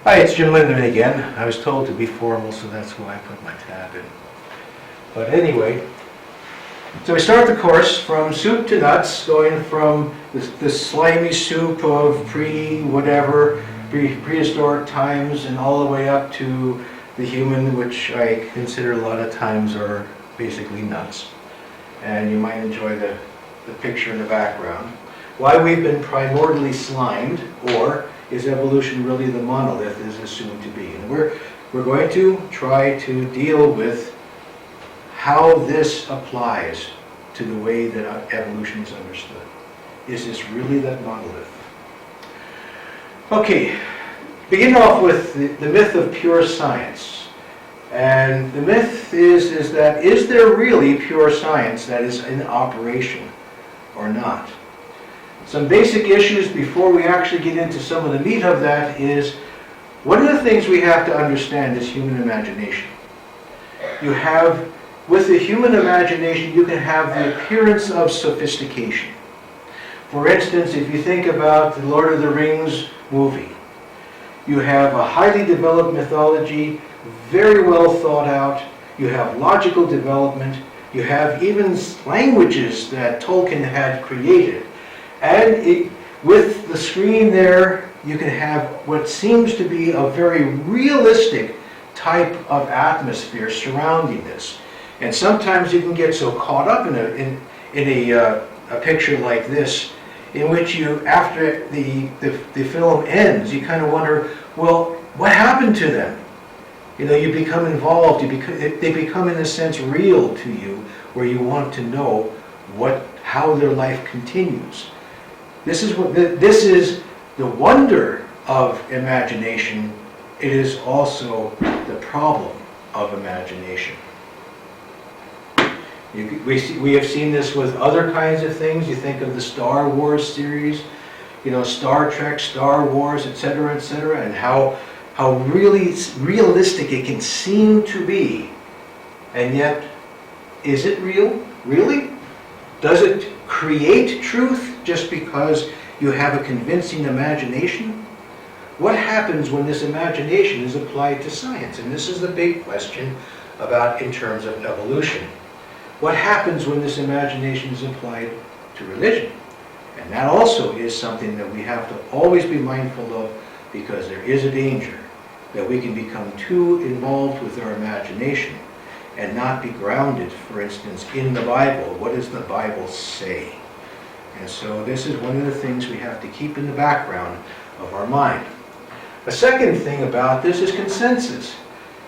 Hi, it's Jim Lindeman again. I was told to be formal, so that's why I put my tab in. But anyway, so we start the course from soup to nuts, going from the slimy soup of prehistoric times and all the way up to the human, which I consider a lot of times are basically nuts. And you might enjoy the picture in the background. Why we've been primordially slimed, or is evolution really the monolith is assumed to be? And we're going to try to deal with how this applies to the way that evolution is understood. Is this really that monolith? Okay, begin off with the myth of pure science. And the myth is that, is there really pure science that is in operation or not? Some basic issues before we actually get into some of the meat of that is, one of the things we have to understand is human imagination. With the human imagination, you can have the appearance of sophistication. For instance, if you think about the Lord of the Rings movie, you have a highly developed mythology, very well thought out, you have logical development, you have even languages that Tolkien had created. And with the screen there, you can have what seems to be a very realistic type of atmosphere surrounding this. And sometimes you can get so caught up in a picture like this, in which you, after the film ends, you kind of wonder, well, what happened to them? You know, you become involved. They become, in a sense, real to you, where you want to know how their life continues. This is the wonder of imagination. It is also the problem of imagination. We have seen this with other kinds of things. You think of the Star Wars series, Star Trek, Star Wars, etc., and how really realistic it can seem to be. And yet, is it real? Really? Does it create truth just because you have a convincing imagination? What happens when this imagination is applied to science? And this is the big question in terms of evolution. What happens when this imagination is applied to religion? And that also is something that we have to always be mindful of, because there is a danger that we can become too involved with our imagination and not be grounded, for instance, in the Bible. What does the Bible say? And so this is one of the things we have to keep in the background of our mind. A second thing about this is consensus.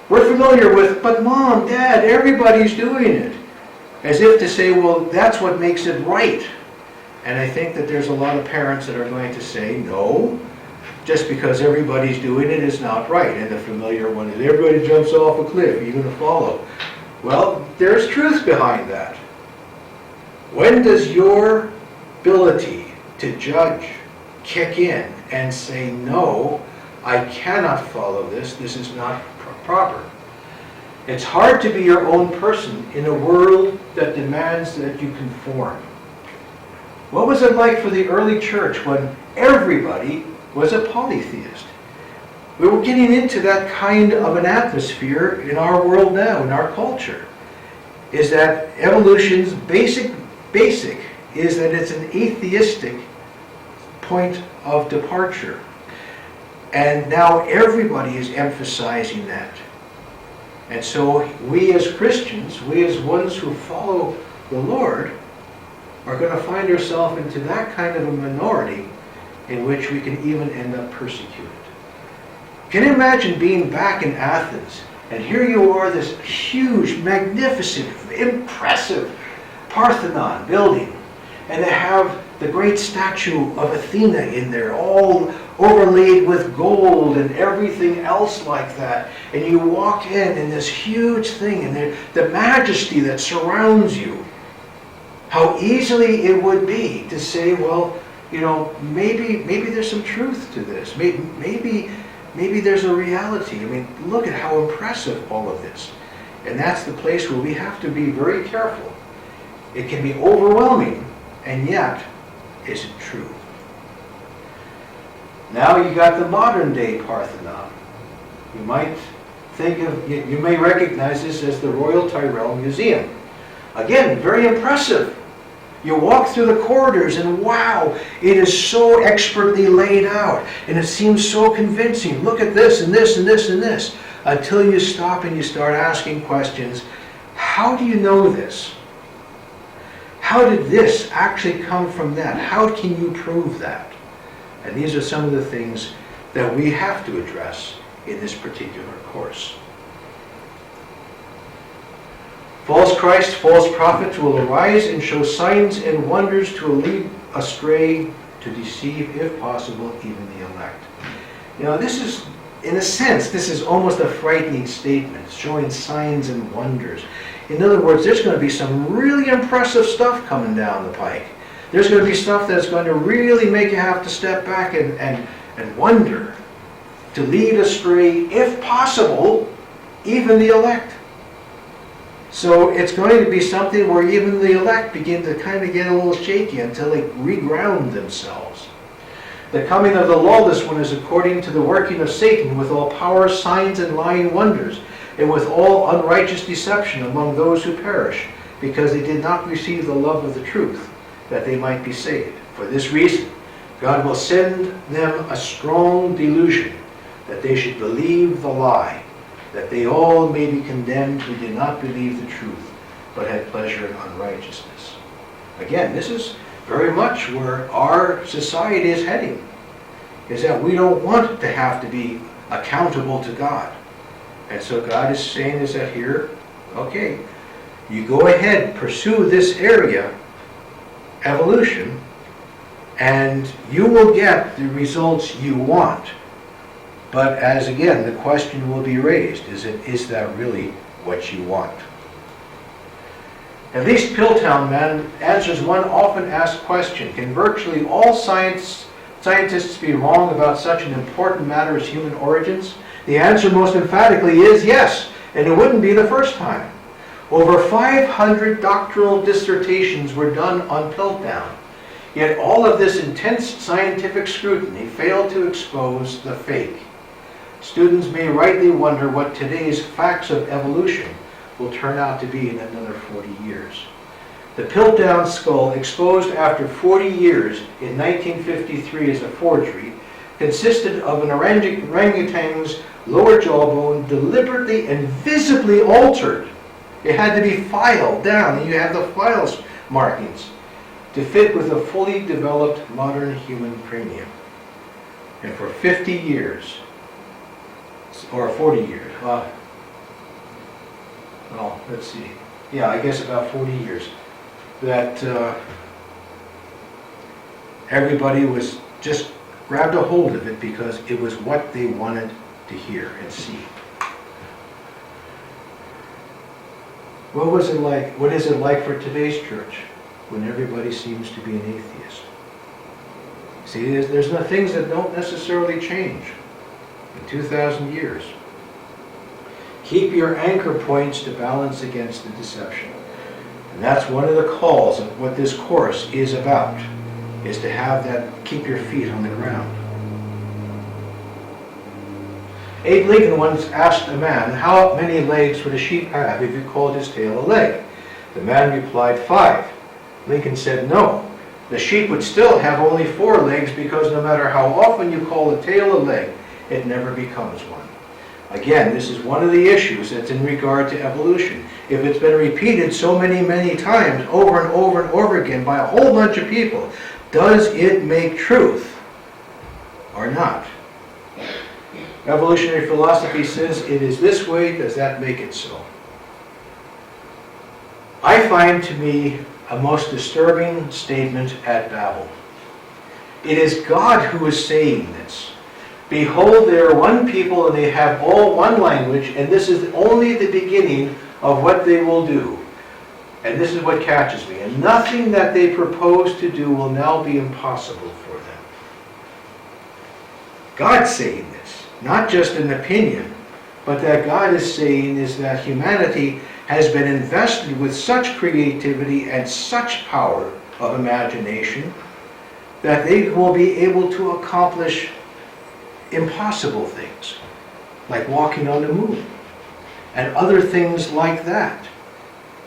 We're familiar with, but Mom, Dad, everybody's doing it. As if to say, well, that's what makes it right. And I think that there's a lot of parents that are going to say, no, just because everybody's doing it is not right. And the familiar one is, everybody jumps off a cliff, are you going to follow? Well, there's truth behind that. When does your ability to judge kick in and say, no, I cannot follow this is not proper? It's hard to be your own person in a world that demands that you conform. What was it like for the early church when everybody was a polytheist? We were getting into that kind of an atmosphere in our world now, in our culture. Is that evolution's basic is that it's an atheistic point of departure. And now everybody is emphasizing that. And so we as Christians, we as ones who follow the Lord, are going to find ourselves into that kind of a minority in which we can even end up persecuted. Can you imagine being back in Athens, and here you are, this huge, magnificent, impressive Parthenon building, and they have the great statue of Athena in there, all overlaid with gold and everything else like that. And you walk in this huge thing, and the majesty that surrounds you. How easily it would be to say, well, maybe there's some truth to this. Maybe there's a reality. I mean, look at how impressive all of this. And that's the place where we have to be very careful. It can be overwhelming, and yet, is it true? Now you got the modern day Parthenon. You might think of, you may recognize this as the Royal Tyrrell Museum. Again, very impressive. You walk through the corridors and wow, it is so expertly laid out and it seems so convincing. Look at this and this and this and this. Until you stop and you start asking questions. How do you know this? How did this actually come from that? How can you prove that? And these are some of the things that we have to address in this particular course. False Christ, false prophets will arise and show signs and wonders to lead astray, to deceive, if possible, even the elect. You know, this is, in a sense, this is almost a frightening statement, showing signs and wonders. In other words, there's going to be some really impressive stuff coming down the pike. There's going to be stuff that's going to really make you have to step back and wonder, to lead astray, if possible, even the elect. So it's going to be something where even the elect begin to kind of get a little shaky until they reground themselves. The coming of the lawless one is according to the working of Satan, with all power, signs, and lying wonders, and with all unrighteous deception among those who perish, because they did not receive the love of the truth, that they might be saved. For this reason, God will send them a strong delusion, that they should believe the lie, that they all may be condemned who did not believe the truth, but had pleasure in unrighteousness. Again, this is very much where our society is heading, is that we don't want to have to be accountable to God. And so God is saying is that here, okay, you go ahead, pursue this area, evolution, and you will get the results you want. But as again, the question will be raised, is that really what you want? At least Piltdown Man answers one often asked question: can virtually all scientists be wrong about such an important matter as human origins? The answer most emphatically is yes, and it wouldn't be the first time. Over 500 doctoral dissertations were done on Piltdown, yet all of this intense scientific scrutiny failed to expose the fake. Students may rightly wonder what today's facts of evolution will turn out to be in another 40 years. The Piltdown skull, exposed after 40 years in 1953 as a forgery, consisted of an orangutan's lower jawbone deliberately and visibly altered. It had to be filed down, and you have the files markings, to fit with a fully developed modern human cranium. And for 50 years, or 40 years, well, let's see, yeah, I guess about 40 years, that everybody was just grabbed a hold of it because it was what they wanted to hear and see. What was it like? What is it like for today's church when everybody seems to be an atheist? See, there's no things that don't necessarily change in 2,000 years. Keep your anchor points to balance against the deception. And that's one of the calls of what this course is about, is to have that, keep your feet on the ground. Abe Lincoln once asked a man, how many legs would a sheep have if you called his tail a leg? The man replied, 5. Lincoln said, no, the sheep would still have only 4 legs, because no matter how often you call a tail a leg, it never becomes one. Again, this is one of the issues that's in regard to evolution. If it's been repeated so many, many times, over and over and over again by a whole bunch of people, does it make truth or not? Evolutionary philosophy says it is this way, does that make it so? I find to me a most disturbing statement at Babel. It is God who is saying this. Behold, they are one people and they have all one language, and this is only the beginning of what they will do. And this is what catches me. And nothing that they propose to do will now be impossible for them. God's saying this, not just an opinion, but that God is saying is that humanity has been invested with such creativity and such power of imagination that they will be able to accomplish impossible things. like walking on the moon, and other things like that.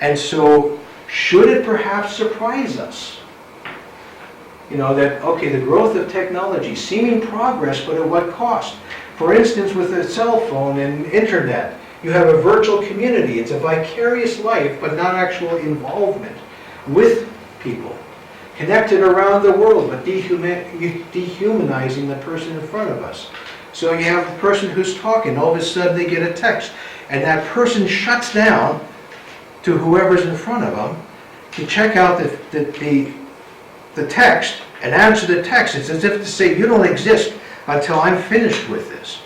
And so, should it perhaps surprise us? You know, that, okay, the growth of technology, seeming progress, but at what cost? For instance, with a cell phone and internet, you have a virtual community. It's a vicarious life, but not actual involvement with people. Connected around the world, but dehumanizing the person in front of us. So you have the person who's talking, all of a sudden they get a text, and that person shuts down to whoever's in front of them to check out the text and answer the text. It's as if to say, you don't exist until I'm finished with this.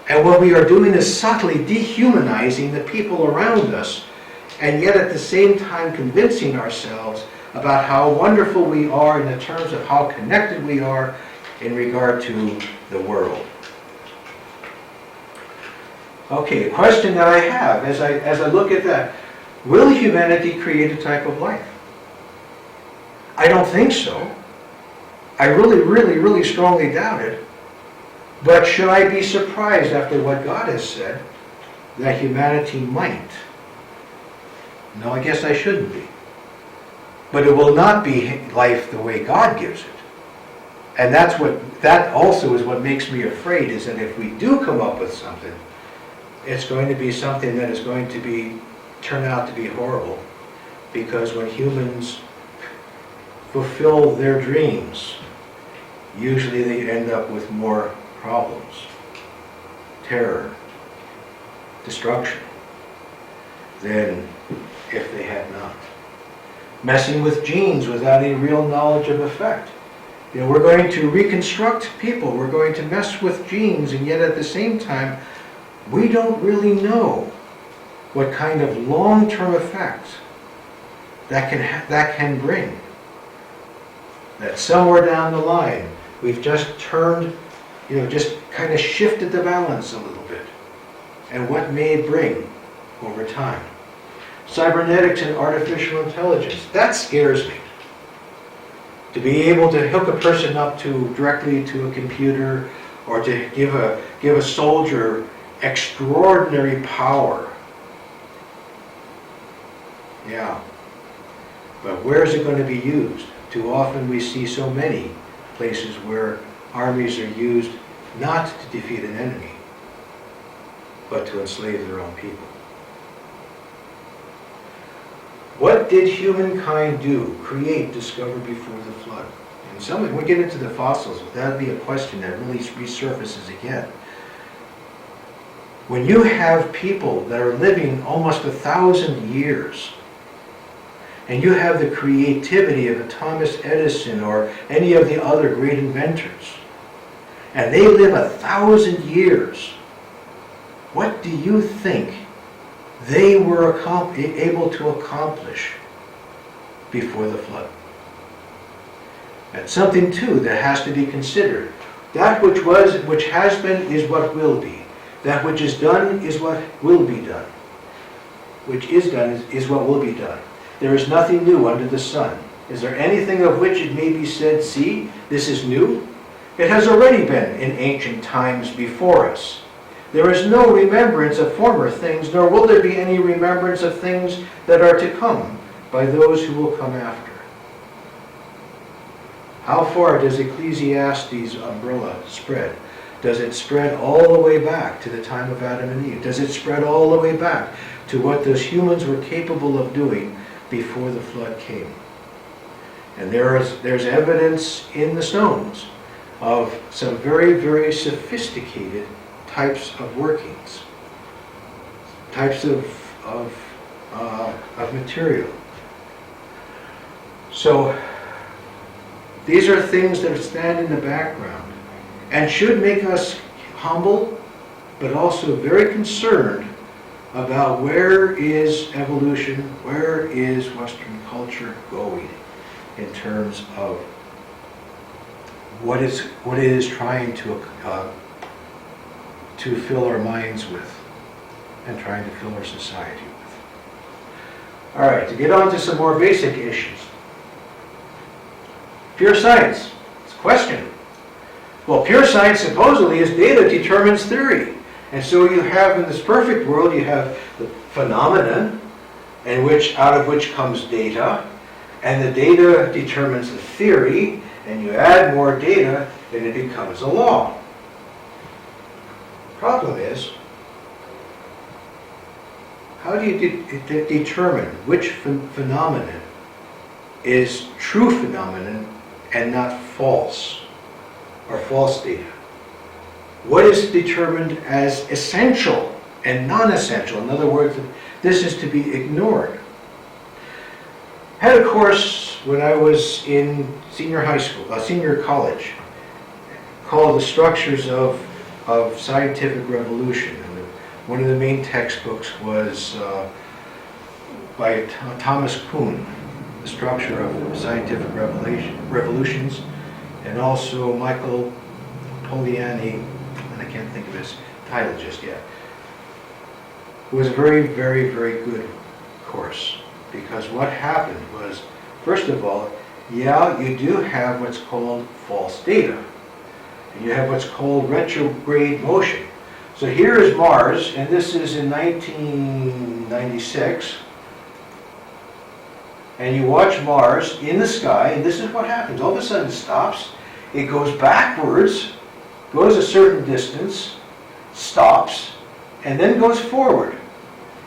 And what we are doing is subtly dehumanizing the people around us, and yet at the same time convincing ourselves about how wonderful we are in the terms of how connected we are in regard to the world. Okay, a question that I have as I look at that, will humanity create a type of life? I don't think so. I really strongly doubt it. But should I be surprised after what God has said that humanity might? No, I guess I shouldn't be. But it will not be life the way God gives it. And that also is what makes me afraid, is that if we do come up with something, it's going to be something that is going to turn out to be horrible. Because when humans fulfill their dreams, usually they end up with more problems, terror, destruction, than if they had not. Messing with genes without any real knowledge of effect. You know, we're going to reconstruct people, we're going to mess with genes, and yet at the same time, we don't really know what kind of long-term effects that can bring. That somewhere down the line, we've just turned, just kind of shifted the balance a little bit. And what may it bring over time? Cybernetics and artificial intelligence, that scares me. To be able to hook a person up directly to a computer, or to give a soldier extraordinary power. Yeah. But where is it going to be used? Too often we see so many places where armies are used not to defeat an enemy, but to enslave their own people. What did humankind do, create, discover before the flood? And when we get into the fossils, that would be a question that really resurfaces again. When you have people that are living almost 1,000 years, and you have the creativity of a Thomas Edison or any of the other great inventors, and they live 1,000 years, what do you think they were able to accomplish before the flood? That's something too that has to be considered. That which has been is what will be. That which is done is what will be done. Which is done is what will be done. There is nothing new under the sun. Is there anything of which it may be said, see, this is new? It has already been in ancient times before us. There is no remembrance of former things, nor will there be any remembrance of things that are to come by those who will come after. How far does Ecclesiastes' umbrella spread? Does it spread all the way back to the time of Adam and Eve? Does it spread all the way back to what those humans were capable of doing before the flood came? And there's evidence in the stones of some very, very sophisticated types of workings, types of material. So these are things that stand in the background and should make us humble, but also very concerned about where is evolution, where is Western culture going in terms of what it is trying to fill our minds with and trying to fill our society with. All right, to get on to some more basic issues. Pure science. It's a question. Well, pure science supposedly is data determines theory. And so you have, in this perfect world, you have the phenomenon, out of which comes data, and the data determines the theory, and you add more data, and it becomes a law. Problem is, how do you determine which phenomenon is true phenomenon and not false, or false data? What is determined as essential and non-essential? In other words, this is to be ignored. I had a course when I was in senior college, called The Structures of Scientific Revolution. And one of the main textbooks was by Thomas Kuhn, The Structure of Scientific Revolutions, and also Michael Poliani, and I can't think of his title just yet. It was a very, very, very good course, because what happened was, first of all, yeah, you do have what's called false data, and you have what's called retrograde motion. So here is Mars, and this is in 1996, and you watch Mars in the sky, and this is what happens. All of a sudden it stops, it goes backwards, goes a certain distance, stops, and then goes forward.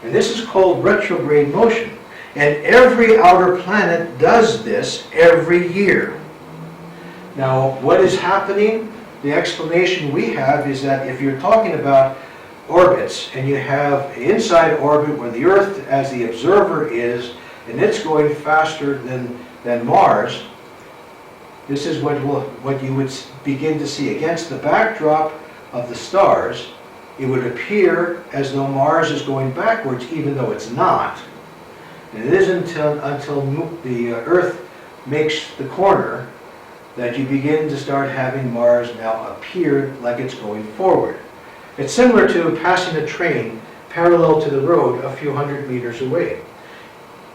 And this is called retrograde motion. And every outer planet does this every year. Now, what is happening? The explanation we have is that if you're talking about orbits, and you have an inside orbit where the Earth as the observer is, and it's going faster than Mars, this is what you would begin to see. Against the backdrop of the stars, it would appear as though Mars is going backwards, even though it's not. And it isn't until the Earth makes the corner that you begin to start having Mars now appear like it's going forward. It's similar to passing a train parallel to the road a few hundred meters away,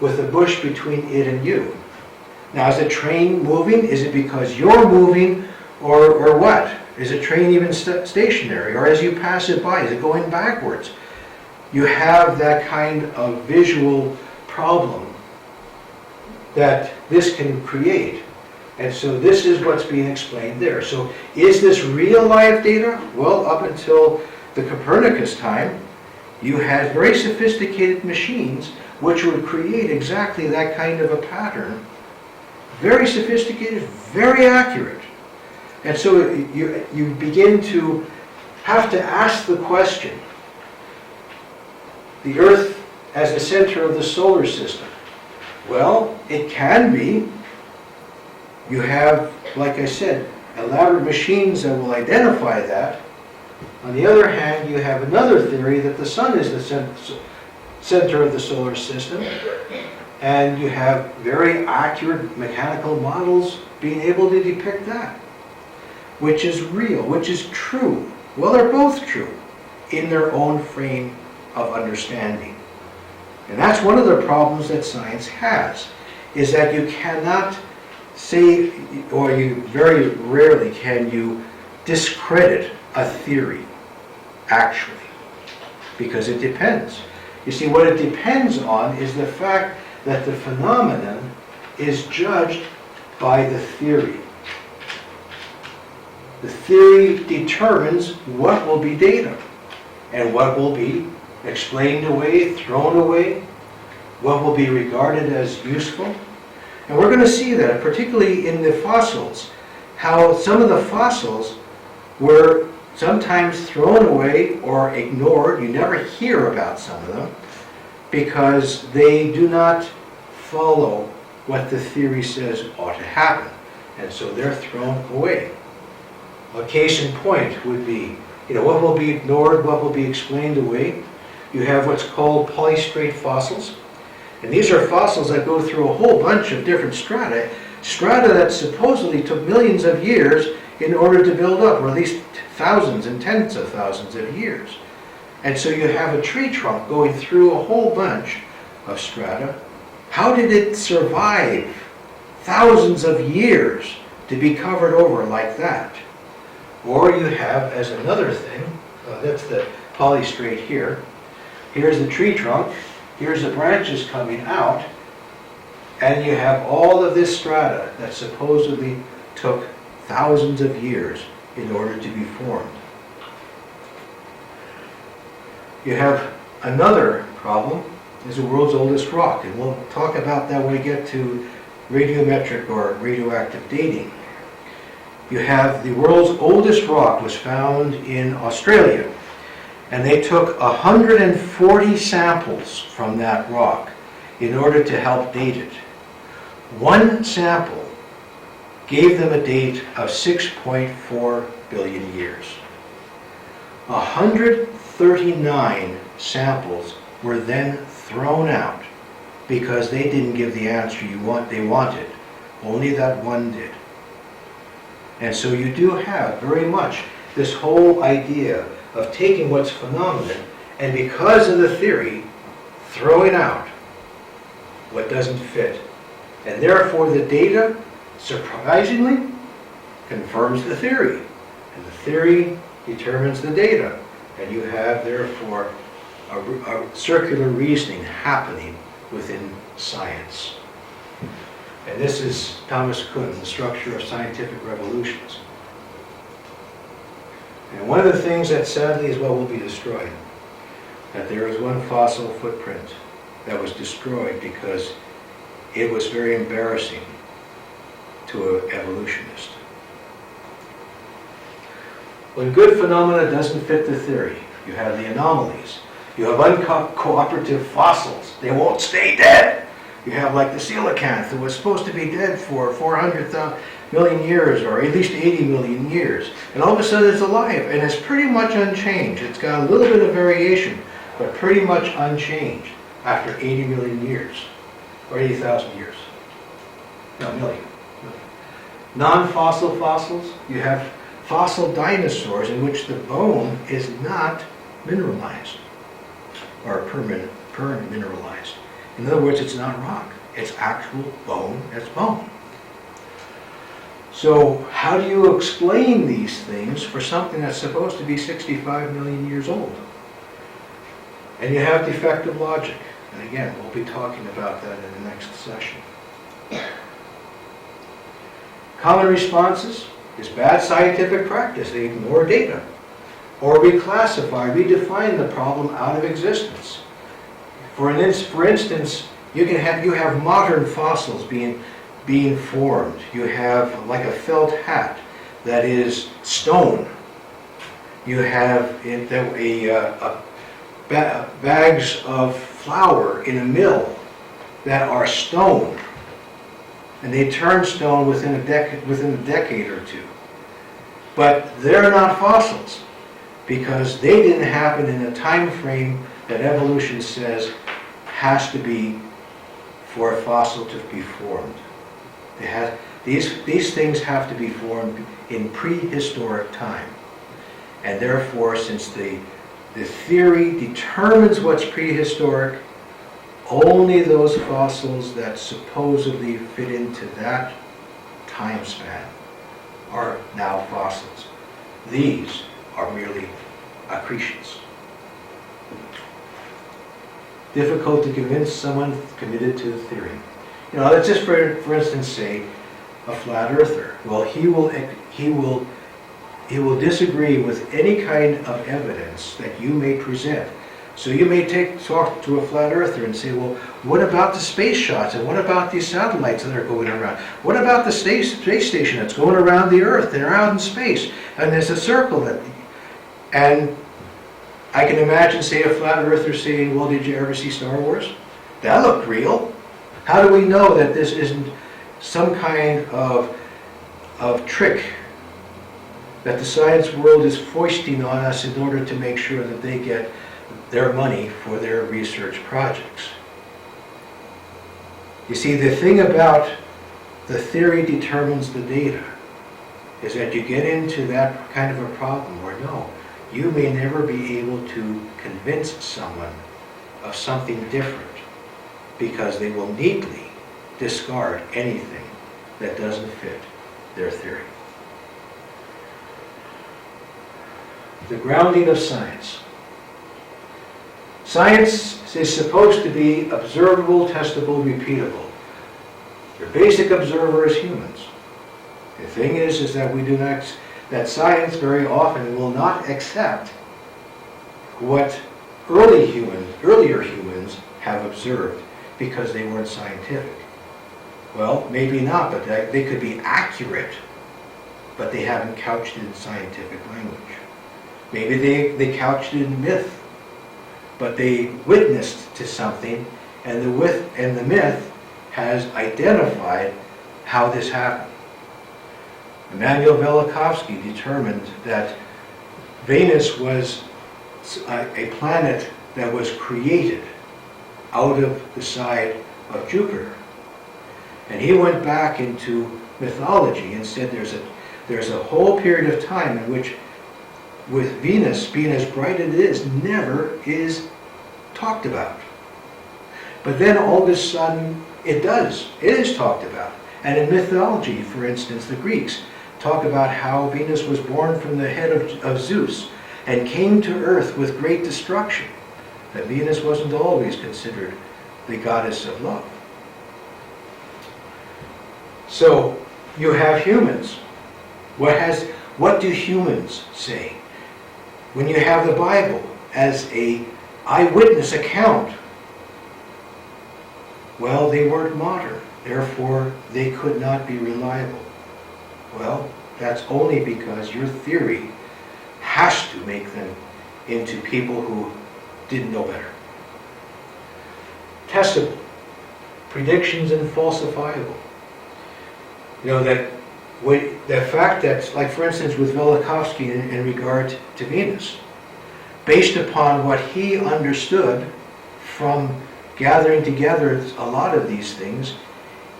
with a bush between it and you. Now, is the train moving? Is it because you're moving, or what? Is the train even stationary? Or as you pass it by, is it going backwards? You have that kind of visual problem that this can create. And so this is what's being explained there. So is this real live data? Well, up until the Copernicus time, you had very sophisticated machines which would create exactly that kind of a pattern. Very sophisticated, very accurate. And so you begin to have to ask the question, the Earth as the center of the solar system. Well, it can be. You have, like I said, elaborate machines that will identify that. On the other hand, you have another theory that the sun is the center of the solar system, and you have very accurate mechanical models being able to depict that, which is real, which is true. Well, they're both true in their own frame of understanding. And that's one of the problems that science has, is that you cannot say, or you very rarely can you discredit a theory, actually, because it depends. You see, what it depends on is the fact that the phenomenon is judged by the theory. The theory determines what will be data and what will be explained away, thrown away, what will be regarded as useful. And we're going to see that, particularly in the fossils, how some of the fossils were sometimes thrown away or ignored. You never hear about some of them because they do not follow what the theory says ought to happen. And so they're thrown away. A case in point would be, what will be ignored, what will be explained away. You have what's called polystrate fossils. And these are fossils that go through a whole bunch of different strata that supposedly took millions of years in order to build up, or at least thousands and tens of thousands of years. And so you have a tree trunk going through a whole bunch of strata. How did it survive thousands of years to be covered over like that? Or you have, as another thing, that's the polystrate here. Here's the tree trunk. Here's the branches coming out. And you have all of this strata that supposedly took thousands of years in order to be formed. You have another problem, is the world's oldest rock, and we'll talk about that when we get to radiometric or radioactive dating. You have the world's oldest rock was found in Australia, and they took 140 samples from that rock in order to help date it. One sample gave them a date of 6.4 billion years. 139 samples were then thrown out because they didn't give the answer they wanted. Only that one did. And so you do have very much this whole idea of taking what's phenomenon and because of the theory, throwing out what doesn't fit. And therefore the data, surprisingly, confirms the theory. And the theory determines the data. And you have, therefore, a circular reasoning happening within science. And this is Thomas Kuhn, The Structure of Scientific Revolutions. And one of the things that sadly as well will be destroyed, that there is one fossil footprint that was destroyed because it was very embarrassing to an evolutionist. When good phenomena doesn't fit the theory, you have the anomalies. You have uncooperative fossils. They won't stay dead. You have like the coelacanth, who was supposed to be dead for 400 million years, or at least 80 million years. And all of a sudden it's alive, and it's pretty much unchanged. It's got a little bit of variation, but pretty much unchanged after 80 million years, or 80,000 years. No, million. Non-fossil fossils, you have fossil dinosaurs in which the bone is not mineralized, or per-mineralized. In other words, it's not rock. It's actual bone that's bone. So how do you explain these things for something that's supposed to be 65 million years old? And you have defective logic. And again, we'll be talking about that in the next session. Common responses is bad scientific practice. They ignore data. Or reclassify, redefine the problem out of existence. For instance, you have modern fossils being formed. You have like a felt hat that is stone. You have bags of flour in a mill that are stone, and they turn stone within a decade or two. But they're not fossils because they didn't happen in a time frame that evolution says has to be for a fossil to be formed. These things have to be formed in prehistoric time. And therefore, since the theory determines what's prehistoric, only those fossils that supposedly fit into that time span are now fossils. These are merely accretions. Difficult to convince someone committed to the theory. You know, let's just for instance say a flat earther. Well, he will disagree with any kind of evidence that you may present. So you may talk to a flat earther and say, well, what about the space shots, and what about these satellites that are going around? What about the space station that's going around the Earth and around in space? And there's a circle and I can imagine, say, a flat earther saying, well, did you ever see Star Wars? That looked real. How do we know that this isn't some kind of trick that the science world is foisting on us in order to make sure that they get their money for their research projects? You see, the thing about the theory determines the data is that you get into that kind of a problem where no, you may never be able to convince someone of something different because they will neatly discard anything that doesn't fit their theory. The grounding of science. Science is supposed to be observable, testable, repeatable. Your basic observer is humans. The thing is that we do not, that science very often will not accept what earlier humans have observed because they weren't scientific. Well, maybe not, but they could be accurate, but they haven't couched it in scientific language. Maybe they couched it in myth, but they witnessed to something, and the myth has identified how this happened. Immanuel Velikovsky determined that Venus was a planet that was created out of the side of Jupiter. And he went back into mythology and said there's a whole period of time in which, with Venus being as bright as it is, never is talked about. But then all of a sudden it is talked about. And in mythology, for instance, the Greeks talk about how Venus was born from the head of Zeus and came to earth with great destruction. That Venus wasn't always considered the goddess of love. So you have humans. What do humans say? When you have the Bible as an eyewitness account, well, they weren't modern, therefore they could not be reliable. Well, that's only because your theory has to make them into people who didn't know better. Testable, predictions and falsifiable. You know, the fact that, like for instance with Velikovsky in regard to Venus, based upon what he understood from gathering together a lot of these things,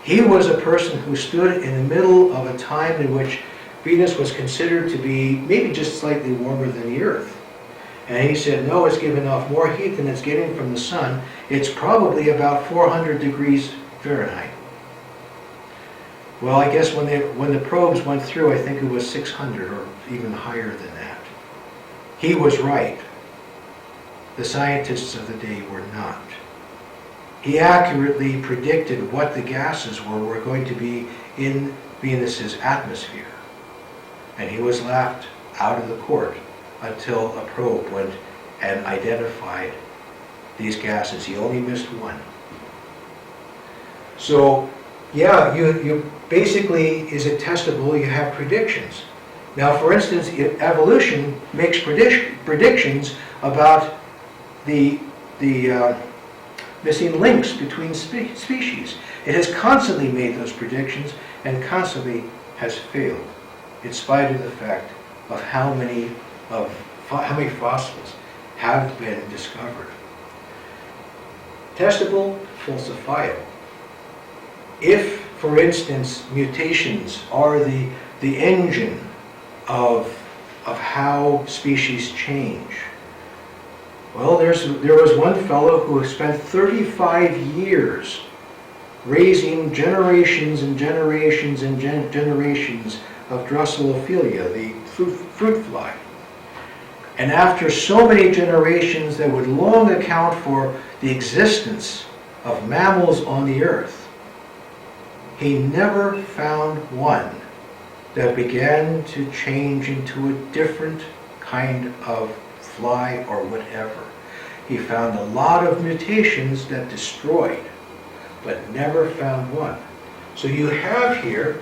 he was a person who stood in the middle of a time in which Venus was considered to be maybe just slightly warmer than the Earth. And he said, no, it's giving off more heat than it's getting from the sun. It's probably about 400 degrees Fahrenheit. Well, I guess when the probes went through, I think it was 600 or even higher than that. He was right. The scientists of the day were not. He accurately predicted what the gases were going to be in Venus's atmosphere. And he was laughed out of the court until a probe went and identified these gases. He only missed one. So, yeah, you basically, is it testable? You have predictions. Now, for instance, evolution makes predictions about the missing links between species. It has constantly made those predictions and constantly has failed, in spite of the fact of how many fossils have been discovered. Testable, falsifiable. If, for instance, mutations are the engine of how species change, well, there was one fellow who spent 35 years raising generations and generations and generations of Drosophila, the fruit fly. And after so many generations that would long account for the existence of mammals on the earth, he never found one that began to change into a different kind of fly or whatever. He found a lot of mutations that destroyed, but never found one. So you have here,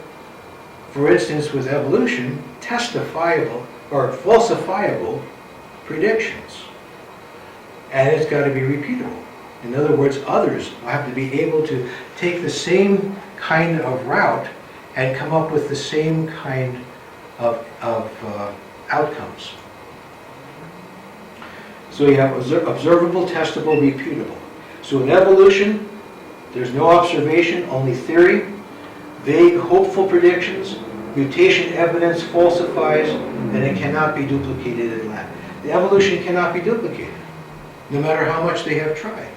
for instance with evolution, testifiable or falsifiable predictions. And it's got to be repeatable. In other words, others have to be able to take the same kind of route and come up with the same kind of outcomes. So you have observable, testable, repeatable. So in evolution, there's no observation, only theory, vague, hopeful predictions, mutation evidence falsifies, and it cannot be duplicated in lab. The evolution cannot be duplicated, no matter how much they have tried.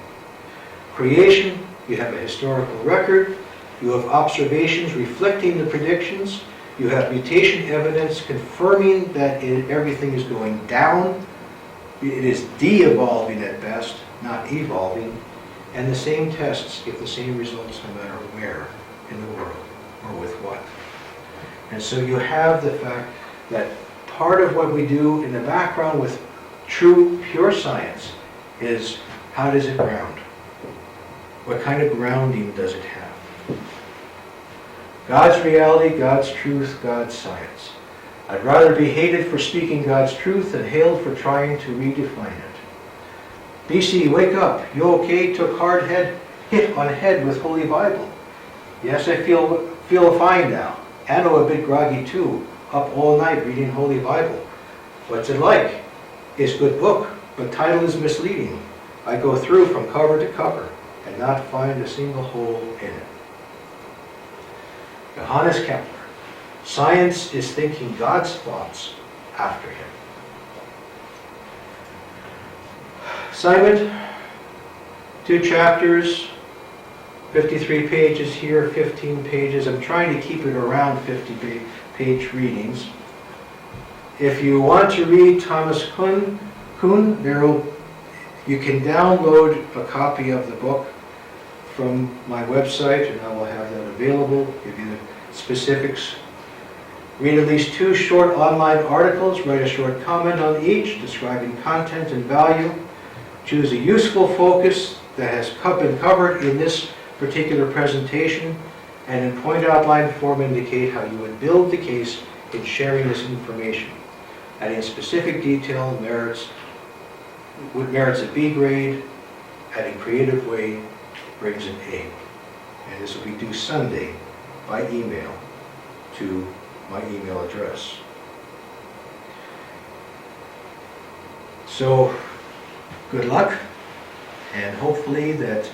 Creation, you have a historical record, you have observations reflecting the predictions, you have mutation evidence confirming that everything is going down it is de-evolving at best, not evolving, and the same tests give the same results no matter where in the world or with what. And so you have the fact that part of what we do in the background with true, pure science is how does it ground? What kind of grounding does it have? God's reality, God's truth, God's science. I'd rather be hated for speaking God's truth than hailed for trying to redefine it. BC, wake up. You okay? Took hard hit on head with Holy Bible. Yes, I feel fine now. Anno a bit groggy too. Up all night reading Holy Bible. What's it like? It's good book, but title is misleading. I go through from cover to cover and not find a single hole in it. Johannes Kepler. Science is thinking God's thoughts after him. Assignment, 2 chapters, 53 pages here, 15 pages. I'm trying to keep it around 50-page readings. If you want to read Thomas Kuhn, you can download a copy of the book from my website, and I will have that available, give you the specifics. Read at least 2 short online articles, write a short comment on each, describing content and value. Choose a useful focus that has been covered in this particular presentation, and in point outline form indicate how you would build the case in sharing this information. Adding specific detail merits a B grade, adding creative way brings an A. And this will be due Sunday by email to my email address. So, good luck, and hopefully that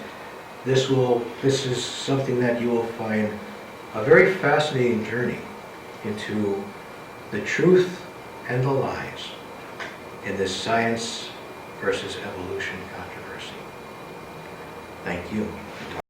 this is something that you will find a very fascinating journey into the truth and the lies in this science versus evolution controversy. Thank you.